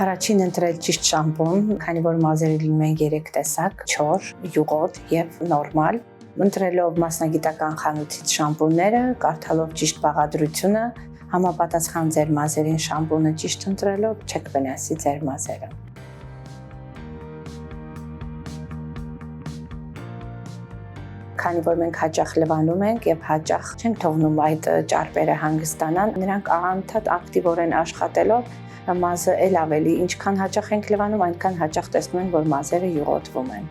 Առաջին ընտրել ճիշտ շամպուն, քանի որ մազերը լինում են 3 տեսակ՝ չոր, յուղոտ եւ նորմալ։ Ընտրելով մասնագիտական խանութից շամպունները, կարդալով ճիշտ բաղադրությունը, համապատասխան ձեր մազերին շամպունը ճիշտ ընտրելով չեք վնասի ձեր մազերը։ Քանի որ մենք հաճախ լվանում ենք եւ հաճախ չենք թողնում այդ ճարպերը հանգստանան, նրանք անընդհատ ակտիվորեն աշխատելով մազը էլ ավելի, ինչքան հաճախ ենք լվանում, այնքան հաճախ տեսնում ենք, որ մազերը յուղոտվում են։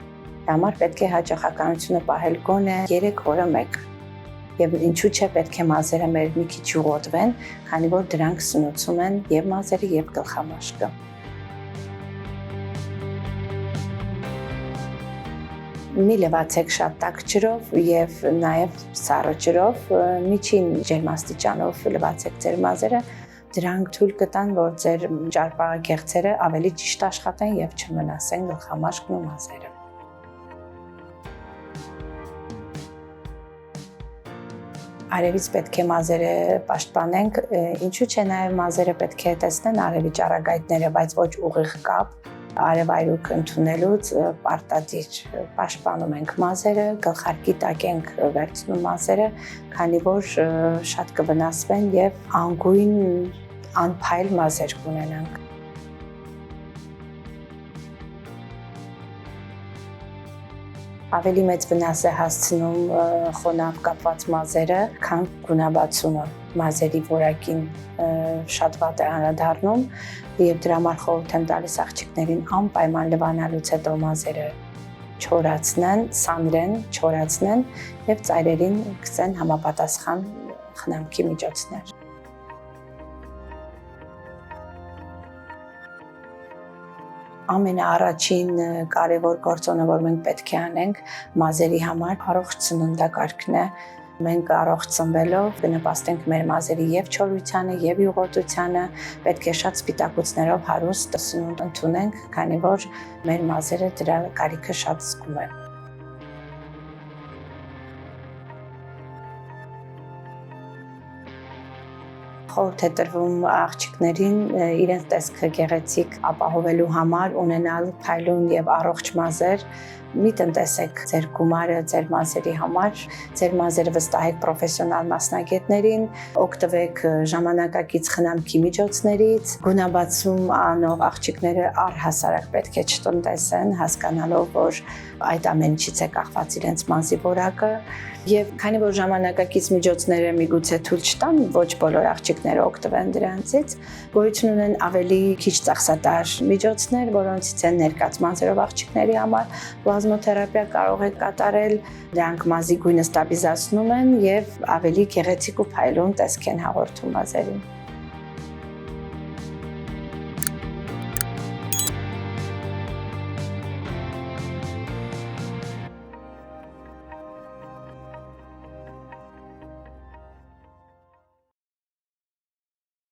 Դա համար պետք է հաճախականությունը պահել գոնե 3 օրը մեկ։ Եվ ինչու՞ չէ պետք է մազերը մեր մի քիչ յուղոտվեն, քանի որ դրանք սնուցում են եւ մազերը եւ գլխամաշկը։ Մի լվացեք շատ տաք ջրով եւ նաեւ սառը ջրով, միջին ջերմաստիճանով լվացեք ձեր մազերը, դրանք թույլ կտան, որ ձեր ճարպագեղձերը ավելի ճիշտ աշխատեն եւ չվնասեն գլխամաշկն ու մազերը։ Արևից պետք է մազերը պաշտպանենք, ինչու՞ չէ նաեւ մազերը պետք է տեսնեն արևի ճառագայթները, բայց ոչ ուղիղ կապ։ Արևայրուք ընդունելուց պարտադիր պաշտպանում ենք մազերը, գլխարկի տակ ենք վերցնում մազերը, քանի որ շատ կվնասվեն եւ անգույն անփայլ մազեր կունենանք։ Ավելի մեծ վնաս է հասցնում խոնավ կապված մազերը, քան գունաբացումը։ Մազերի որակին շատ վատ է անդրադառնում եւ դրա համար խորհուրդ եմ տալիս աղջիկներին անպայման լվանալուց հետո մազերը չորացնեն, սանրեն, չորացնեն եւ ծայրերին գցեն համապատասխան խնամքի միջոցներ։ Ամենաառաջին կարևոր գործոնը, որ մենք պետք է անենք մազերի համար, առողջ սննդակարգն է։ Մենք առողջ ծնվելով կնպաստենք մեր մազերի եւ չորությանը, եւ յուղոտությանը, պետք է շատ սպիտակուցներով հարուստ սնունդ ընդունենք, քանի որ մեր մազերը դրա կարիքը շատ զգում են։ Խորհուրդ է տրվում աղջիկներին իրենց տեսքը գեղեցիկ ապահովելու համար ունենալ փայլուն եւ առողջ մազեր։ Մի տնտեսեք ձեր գումարը ձեր մազերի համար, ձեր մազերը վստահեք պրոֆեսիոնալ մասնագետներին, օգտվեք ժամանակակից խնամքի միջոցներից, գունաբացում անող աղջիկները առհասարակ պետք է չտնտեսեն, հասկանալով, որ այդ ամեն ինչից է կախված իրենց մազի որակը, եւ քանի որ ժամանակակից միջոցները միգուցե թույլ չտան ոչ բոլոր աղջիկները օգտվեն դրանցից, գոյություն ունեն ավելի քիչ ծախսատար միջոցներ, որոնցից են ներկած մազերով աղջիկների համար պլազմոթերապիա կարող է կատարել, դրանք մազի գույնը ստաբիլիզացնում են եւ ավելի գեղեցիկ ու փայլուն տեսք են հաղորդում մազերին։